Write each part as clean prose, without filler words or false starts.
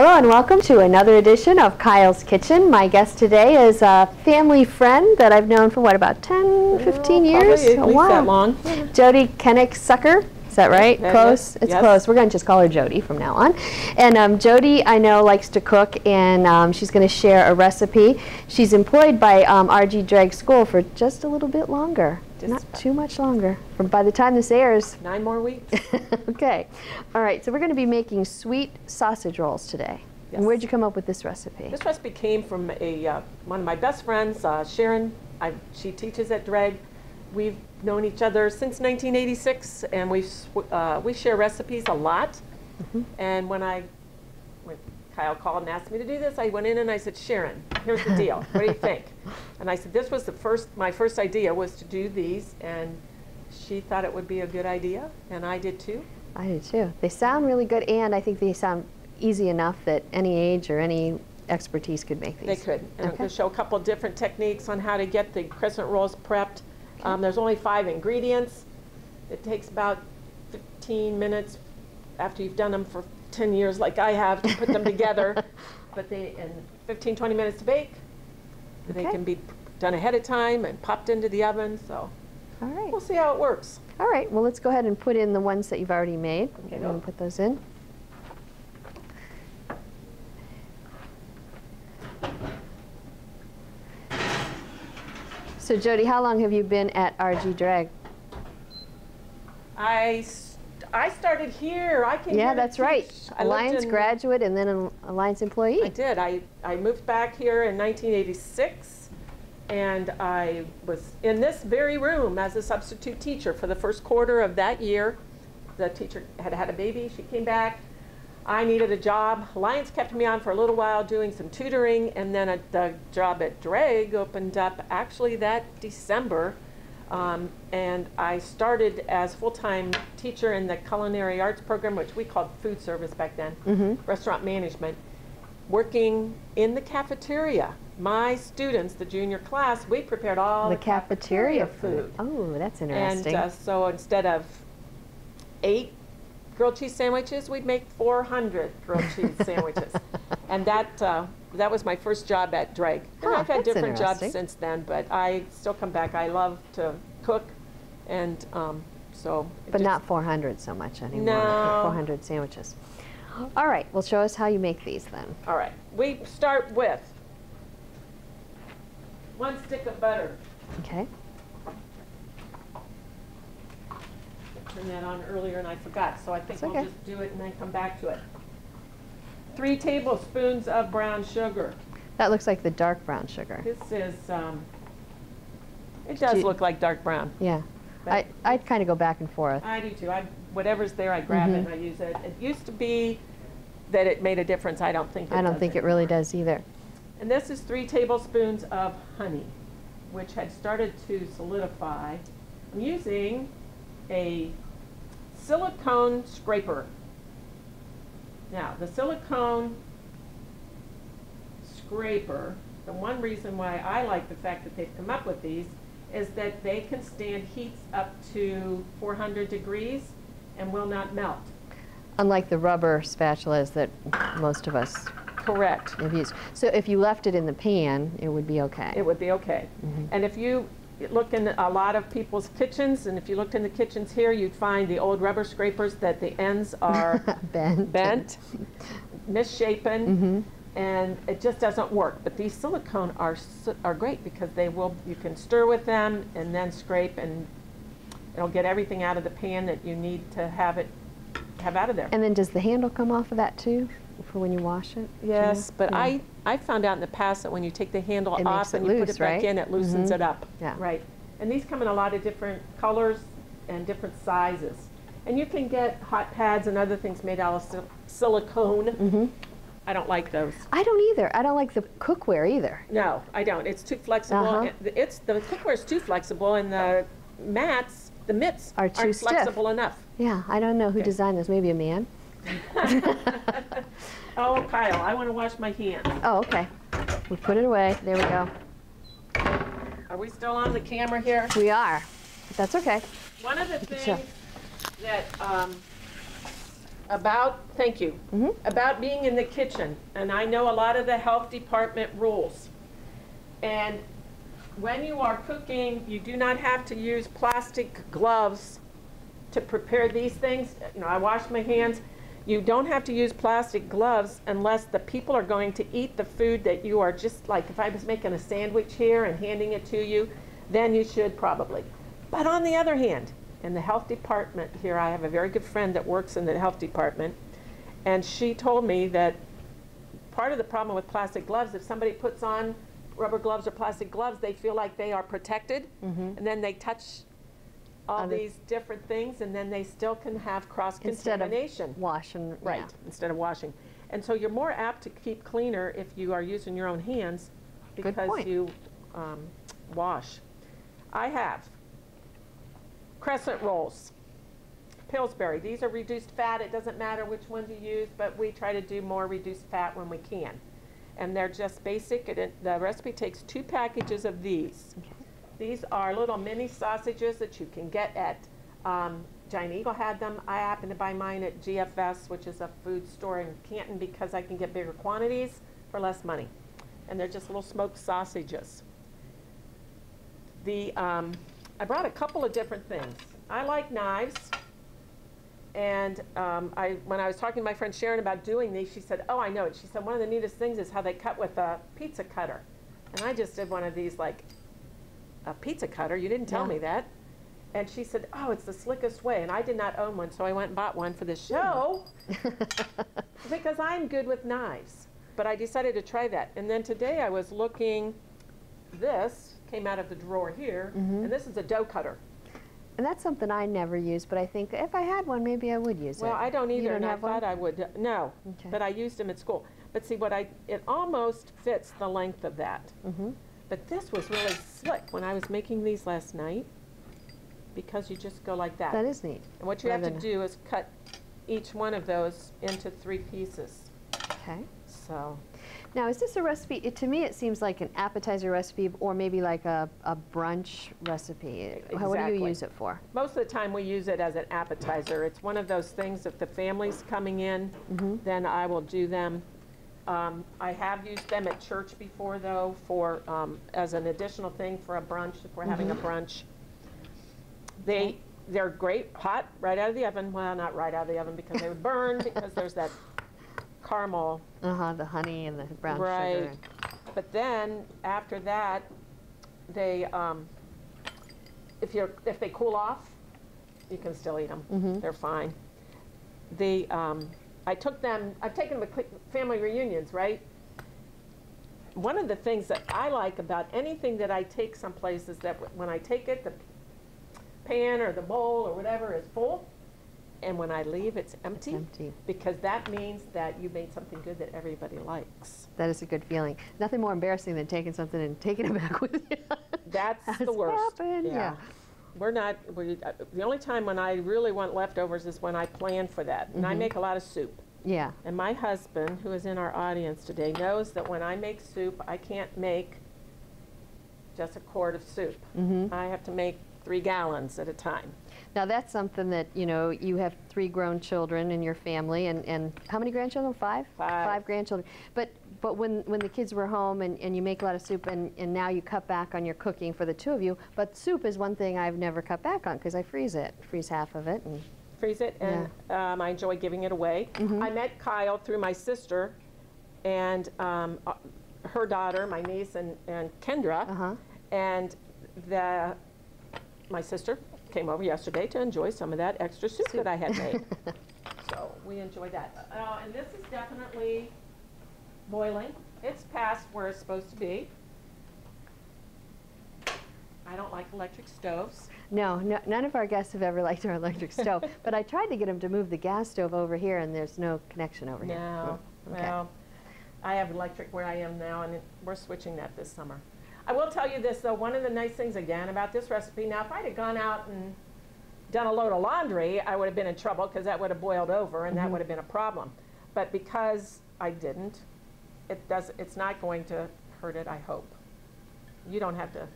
Hello and welcome to another edition of Kyle's Kitchen. My guest today is a family friend that I've known for what, about 10, 15 years? Probably at least that long. Jody Kennick-Sucker. Is that right? Close? Yes. It's close. We're going to just call her Jody from now on. And Jody, I know, likes to cook, and she's going to share a recipe. She's employed by R.G. Dreg School for just a little bit longer. Not too much longer. By the time this airs. 9 more weeks. Okay. All right. So we're going to be making sweet sausage rolls today. Yes. And where'd you come up with this recipe? This recipe came from one of my best friends, Sharon. She teaches at Dreg. We've known each other since 1986, and we share recipes a lot. Mm-hmm. And when Kyle called and asked me to do this, I went in and I said, Sharon, here's the deal. What do you think? And I said, this was my first idea was to do these, and she thought it would be a good idea, and I did too. I did too. They sound really good, and I think they sound easy enough that any age or any expertise could make these. They could. And I'm going to show a couple of different techniques on how to get the crescent rolls prepped. There's only 5 ingredients. It takes about 15 minutes after you've done them for 10 years like I have to put them together. But in 15, 20 minutes to bake. They can be done ahead of time and popped into the oven. So all right. We'll see how it works. All right. Well, let's go ahead and put in the ones that you've already made. Okay, I'm going to put those in. So Jody, how long have you been at R.G. Dreg? I started here. I came Yeah, here that's to right. teach. Alliance graduate and then an Alliance employee. I did. I moved back here in 1986, and I was in this very room as a substitute teacher for the first quarter of that year. The teacher had had a baby. She came back. I needed a job. Alliance kept me on for a little while doing some tutoring, and then the job at Dreg opened up actually that December. And I started as full-time teacher in the culinary arts program, which we called food service back then, restaurant management, working in the cafeteria. My students, the junior class, we prepared all the cafeteria food. Oh, that's interesting. And so instead of 8 grilled cheese sandwiches, we'd make 400 grilled cheese sandwiches. And that was my first job at Dreg. And I've had different jobs since then, but I still come back. I love to cook, and so. But not 400 so much anymore. No. 400 sandwiches. All right, well, show us how you make these then. All right, we start with 1 stick of butter. Okay. Turn that on earlier and I forgot, so I think we'll just do it and then come back to it. 3 tablespoons of brown sugar. That looks like the dark brown sugar. This is, it does look like dark brown. Yeah, I'd kind of go back and forth. I do too. Whatever's there, I grab it and I use it. It used to be that it made a difference. I don't think it does. I don't think it really does either. And this is 3 tablespoons of honey, which had started to solidify. I'm using a silicone scraper. Now, the silicone scraper, the one reason why I like the fact that they've come up with these is that they can stand heats up to 400 degrees and will not melt. Unlike the rubber spatulas that most of us have used. So if you left it in the pan, it would be okay. It would be okay. And if you look in a lot of people's kitchens, and if you looked in the kitchens here, you'd find the old rubber scrapers that the ends are bent, misshapen, and it just doesn't work. But these silicone are great because you can stir with them and then scrape, and it'll get everything out of the pan that you need to have out of there. And then does the handle come off of that too for when you wash it? Yes, but I found out in the past that when you take the handle off and you put it back in, it loosens it up. Yeah. Right. And these come in a lot of different colors and different sizes. And you can get hot pads and other things made out of silicone. I don't like those. I don't either. I don't like the cookware either. No, I don't. It's too flexible. The cookware is too flexible, and the mitts aren't flexible enough. Yeah, I don't know who designed this. Maybe a man. Oh, Kyle, I want to wash my hands. Oh, okay. We put it away. There we go. Are we still on the camera here? We are. But that's okay. One of the things that thank you, about being in the kitchen. And I know a lot of the health department rules. And when you are cooking, you do not have to use plastic gloves to prepare these things. You know, I wash my hands. You don't have to use plastic gloves unless the people are going to eat the food that you are just like, if I was making a sandwich here and handing it to you, then you should probably. But on the other hand, in the health department here, I have a very good friend that works in the health department, and she told me that part of the problem with plastic gloves, if somebody puts on rubber gloves or plastic gloves, they feel like they are protected, and then they touch all these different things, and then they still can have cross-contamination. Instead of washing. Right, Yeah. instead of washing. And so you're more apt to keep cleaner if you are using your own hands because you wash. I have crescent rolls, Pillsbury. These are reduced fat. It doesn't matter which ones you use, but we try to do more reduced fat when we can. And they're just basic. The recipe takes 2 packages of these. Okay. These are little mini sausages that you can get at, Giant Eagle had them. I happen to buy mine at GFS, which is a food store in Canton, because I can get bigger quantities for less money. And they're just little smoked sausages. I brought a couple of different things. I like knives. And when I was talking to my friend Sharon about doing these, she said, oh, I know it. She said, one of the neatest things is how they cut with a pizza cutter. And I just did one of these, like a pizza cutter. You didn't tell me that. And she said, oh, it's the slickest way. And I did not own one, so I went and bought one for the show because I'm good with knives. But I decided to try that. And then today I was looking, this came out of the drawer here, and this is a dough cutter. And that's something I never use, but I think if I had one, maybe I would use it. Well, I don't either, you don't and I have thought one? I would. No, but I used them at school. But see, it almost fits the length of that. But this was really slick when I was making these last night, because you just go like that. That is neat. And what you have to do is cut each one of those into 3 pieces. Okay. So. Now, is this a recipe? To me, it seems like an appetizer recipe, or maybe like a brunch recipe. Exactly. What do you use it for? Most of the time we use it as an appetizer. It's one of those things, if the family's coming in, then I will do them. I have used them at church before, though, for as an additional thing for a brunch, if we're having a brunch. They're great, hot, right out of the oven. Well, not right out of the oven because they would burn, because there's that caramel. The honey and the brown sugar. Right. But then after that, they if they cool off, you can still eat them. They're fine. I've taken them to family reunions, right? One of the things that I like about anything that I take someplace is that when I take it, the pan or the bowl or whatever is full, and when I leave, it's empty. It's empty. Because that means that you made something good that everybody likes. That is a good feeling. Nothing more embarrassing than taking something and taking it back with you. That's the worst. Happened. Yeah. The only time when I really want leftovers is when I plan for that. And I make a lot of soup. Yeah. And my husband, who is in our audience today, knows that when I make soup, I can't make just a quart of soup. I have to make 3 gallons at a time. Now that's something that, you have 3 grown children in your family, and how many grandchildren? 5? 5 grandchildren. But when the kids were home and you make a lot of soup, and now you cut back on your cooking for the 2 of you, but soup is one thing I've never cut back on because I freeze half of it. And freeze it, and I enjoy giving it away. I met Kyle through my sister and her daughter, my niece, and Kendra, and my sister came over yesterday to enjoy some of that extra soup that I had made. So we enjoyed that. And this is definitely boiling. It's past where it's supposed to be. I don't like electric stoves. No, none of our guests have ever liked our electric stove, but I tried to get them to move the gas stove over here, and there's no connection over here. No, Okay. well, I have electric where I am now, and we're switching that this summer. I will tell you this, though, one of the nice things, again, about this recipe, now if I'd have gone out and done a load of laundry, I would have been in trouble because that would have boiled over, and that would have been a problem. But because I didn't, it's not going to hurt it, I hope. You don't have to,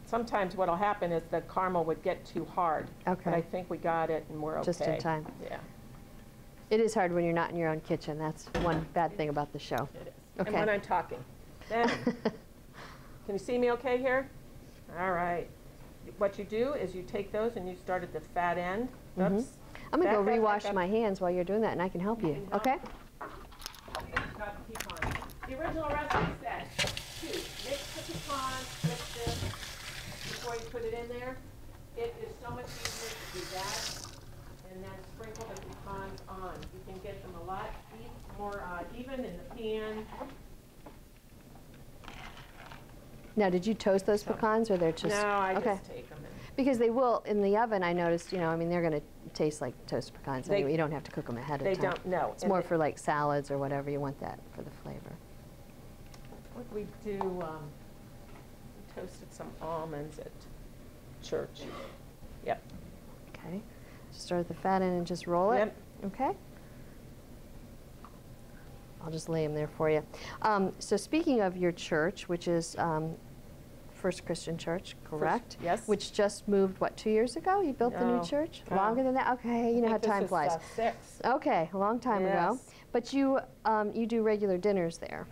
sometimes what'll happen is the caramel would get too hard. Okay. But I think we got it, and we're okay. Just in time. Yeah. It is hard when you're not in your own kitchen. That's one bad thing about the show. It is. Okay. And when I'm talking. Then, can you see me okay here? All right. What you do is you take those and you start at the fat end. Oops. I'm going to go rewash my hands while you're doing that, and I can help you. Okay? Got the pecans. The original recipe said to mix the pecans with this before you put it in there. It is so much easier to do that and then sprinkle the pecans on. You can get them a lot more even in the pan. Now, did you toast those pecans, or they're just... No, I okay. just take them in. Because they will, in the oven, I noticed, you know, I mean, they're going to taste like toasted pecans anyway. You don't have to cook them ahead of time. They don't, no. It's more for like salads or whatever. You want that for the flavor. What we do, we toasted some almonds at church. Yep. Okay. Start at the fat end and just roll it? Yep. Okay. I'll just lay them there for you. So speaking of your church, which is First Christian Church, correct? Yes. Which just moved, what, 2 years ago? You built the new church? Longer than that? Okay, you know how time flies. 6. Okay, a long time ago. Yes. But you do regular dinners there.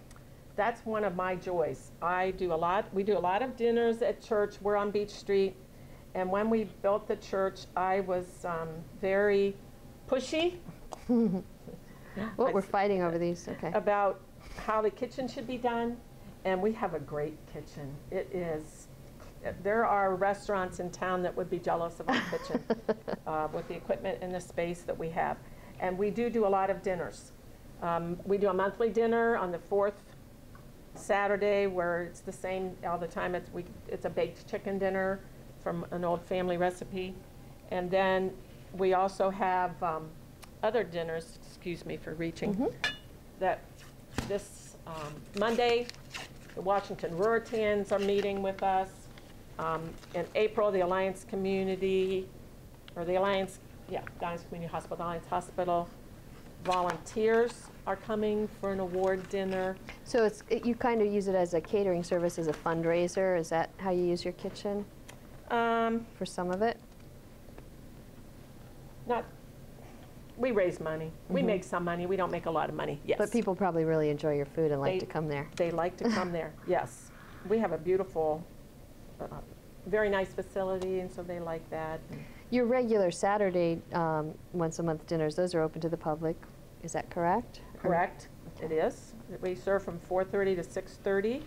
That's one of my joys. We do a lot of dinners at church. We're on Beach Street. And when we built the church, I was very pushy. We're fighting over these, okay. About how the kitchen should be done. And we have a great kitchen. It is, there are restaurants in town that would be jealous of our kitchen with the equipment and the space that we have. And we do a lot of dinners. We do a monthly dinner on the 4th Saturday where it's the same all the time. It's a baked chicken dinner from an old family recipe. And then we also have other dinners, excuse me for reaching, that this Monday, the Washington Ruritans are meeting with us. In April, the Alliance Community, or the Alliance Community Hospital, the Alliance Hospital volunteers are coming for an award dinner. So you kind of use it as a catering service, as a fundraiser. Is that how you use your kitchen for some of it? We raise money. We make some money. We don't make a lot of money. Yes. But people probably really enjoy your food and like to come there. They like to come there. Yes. We have a beautiful, very nice facility, and so they like that. Your regular Saturday once a month dinners, those are open to the public. Is that correct? Correct. It is. We serve from 4:30 to 6:30,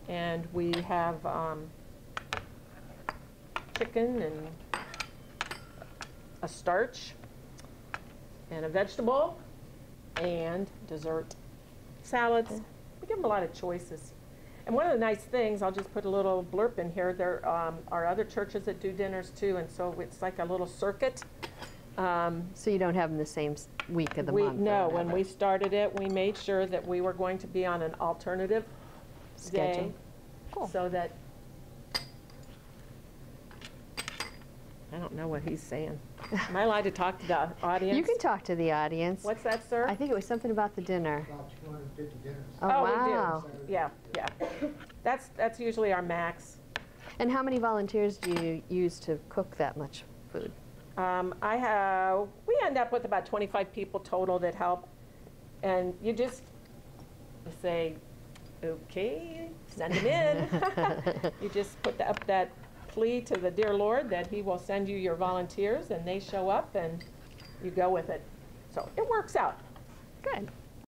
and we have chicken and a starch and a vegetable and dessert, salads. We give them a lot of choices. And one of the nice things, I'll just put a little blurb in here, there are other churches that do dinners too, and so it's like a little circuit. So you don't have them the same week of the month? No, when we started it, we made sure that we were going to be on an alternative schedule. Day, cool. So that, I don't know what he's saying. Am I allowed to talk to the audience? You can talk to the audience. What's that, sir? I think it was something about the dinner. About 250 dinners. Oh, wow. We do. Yeah. That's usually our max. And how many volunteers do you use to cook that much food? We end up with about 25 people total that help. And you just say, okay, send them in. You just put up that plea to the dear Lord that He will send you your volunteers, and they show up and you go with it. So it works out. Good.